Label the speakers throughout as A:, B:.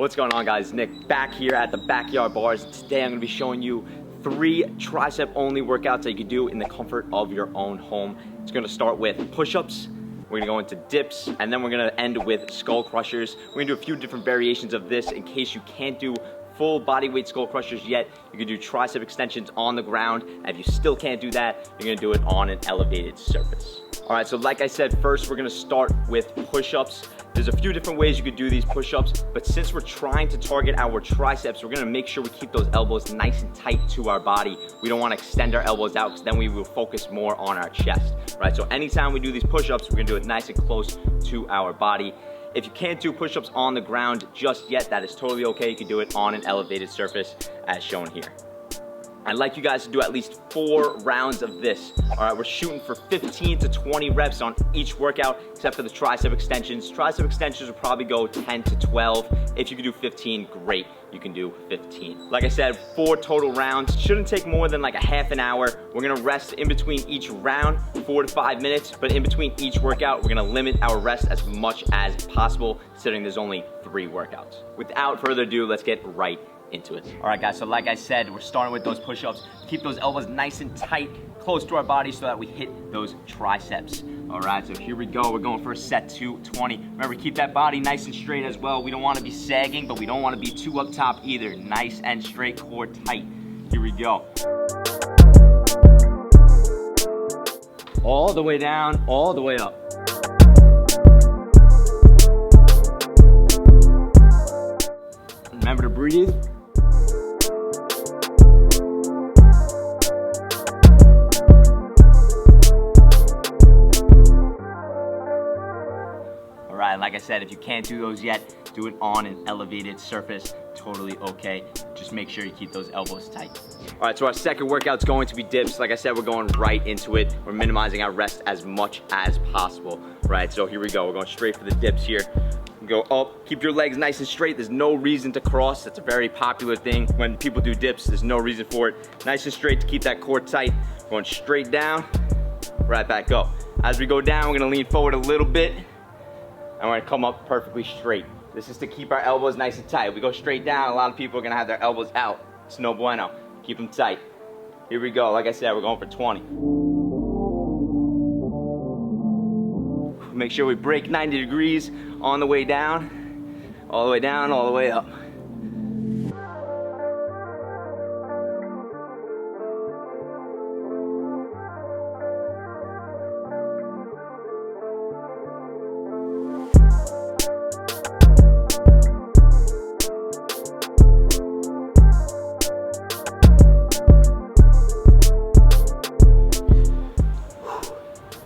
A: What's going on, guys? Nick back here at the Backyard Bars. Today I'm going to be showing you 3 tricep only workouts that you can do in the comfort of your own home. It's going to start with push-ups, we're going to go into dips, and then we're going to end with skull crushers. We're going to do a few different variations of this in case you can't do full body weight skull crushers yet. You can do tricep extensions on the ground, and if you still can't do that, you're going to do it on an elevated surface. Alright, so like I said, first we're going to start with push-ups. There's a few different ways you could do these push-ups, but since we're trying to target our triceps, we're gonna make sure we keep those elbows nice and tight to our body. We don't wanna extend our elbows out because then we will focus more on our chest, right? So anytime we do these push-ups, we're gonna do it nice and close to our body. If you can't do push-ups on the ground just yet, that is totally okay. You can do it on an elevated surface as shown here. I'd like you guys to do at least 4 rounds of this. All right, we're shooting for 15 to 20 reps on each workout, except for the tricep extensions. Tricep extensions will probably go 10 to 12. If you can do 15, great, you can do 15. Like I said, 4 total rounds. Shouldn't take more than like a half an hour. We're gonna rest in between each round, 4 to 5 minutes, but in between each workout, we're gonna limit our rest as much as possible, considering there's only 3 workouts. Without further ado, let's get right into it. All right, guys, so like I said, we're starting with those push-ups. Keep those elbows nice and tight, close to our body so that we hit those triceps. All right, so here we go. We're going for a set 20. Remember, keep that body nice and straight as well. We don't want to be sagging, but we don't want to be too up top either. Nice and straight, core tight. Here we go. All the way down, all the way up. Remember to breathe. Like I said, if you can't do those yet, do it on an elevated surface. Totally okay. Just make sure you keep those elbows tight. All right, so our second workout's going to be dips. Like I said, we're going right into it. We're minimizing our rest as much as possible. Right, so here we go. We're going straight for the dips here. Go up, keep your legs nice and straight. There's no reason to cross. That's a very popular thing. When people do dips, there's no reason for it. Nice and straight to keep that core tight. Going straight down, right back up. As we go down, we're gonna lean forward a little bit, and we're gonna come up perfectly straight. This is to keep our elbows nice and tight. If we go straight down, a lot of people are gonna have their elbows out. It's no bueno. Keep them tight. Here we go. Like I said, we're going for 20. Make sure we break 90 degrees on the way down, all the way down, all the way up.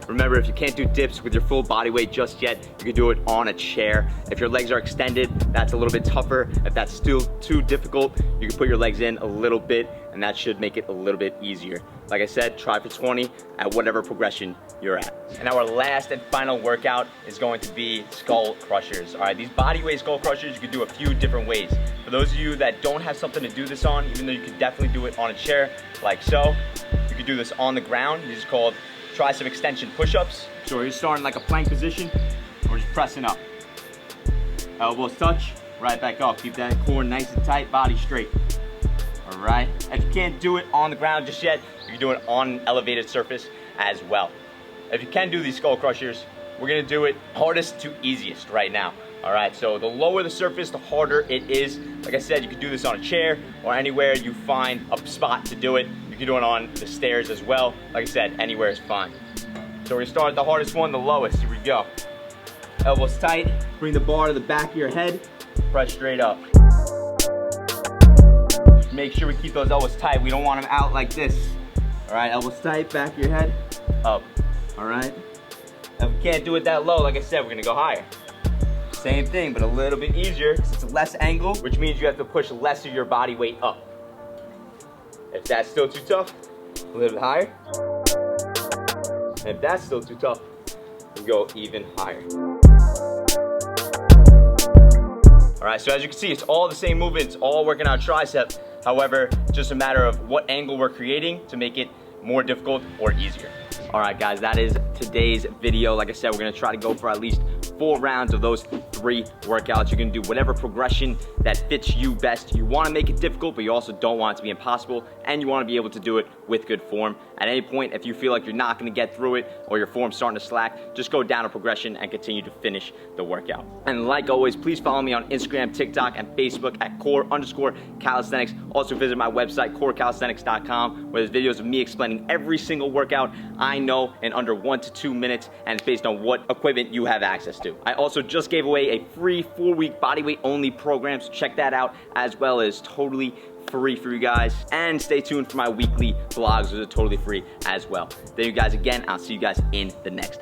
A: Remember, if you can't do dips with your full body weight just yet, you can do it on a chair. If your legs are extended, that's a little bit tougher. If that's still too difficult, you can put your legs in a little bit, and that should make it a little bit easier. Like I said, try for 20 at whatever progression you're at. And our last and final workout is going to be skull crushers. All right, these body weight skull crushers, you can do a few different ways. For those of you that don't have something to do this on, even though you can definitely do it on a chair, like so, you can do this on the ground. These are called tricep extension push-ups. So you're starting like a plank position, or just pressing up. Elbows touch, right back up. Keep that core nice and tight, body straight. All right. If you can't do it on the ground just yet, you can do it on an elevated surface as well. If you can do these skull crushers, we're gonna do it hardest to easiest right now. All right, so the lower the surface, the harder it is. Like I said, you can do this on a chair or anywhere you find a spot to do it. You can do it on the stairs as well. Like I said, anywhere is fine. So we're gonna start the hardest one, the lowest. Here we go. Elbows tight, bring the bar to the back of your head, press straight up. Make sure we keep those elbows tight. We don't want them out like this. All right, elbows tight, back of your head, up. All right. If we can't do it that low, like I said, we're gonna go higher. Same thing, but a little bit easier because it's a less angle, which means you have to push less of your body weight up. If that's still too tough, a little bit higher. And if that's still too tough, we go even higher. All right, so as you can see, it's all the same movements, all working our tricep. However, just a matter of what angle we're creating to make it more difficult or easier. All right, guys, that is today's video. Like I said, we're gonna try to go for at least 4 rounds of those 3 workouts. You're gonna do whatever progression that fits you best. You wanna make it difficult, but you also don't want it to be impossible, and you wanna be able to do it with good form. At any point, if you feel like you're not gonna get through it or your form's starting to slack, just go down a progression and continue to finish the workout. And like always, please follow me on Instagram, TikTok, and Facebook at core_calisthenics. Also visit my website, corecalisthenics.com, where there's videos of me explaining every single workout I know in under 1 to 2 minutes, and it's based on what equipment you have access to. I also just gave away a free 4-week bodyweight only program, so check that out, as well as totally free for you guys. And stay tuned for my weekly vlogs, those are totally free as well. Thank you guys again. I'll see you guys in the next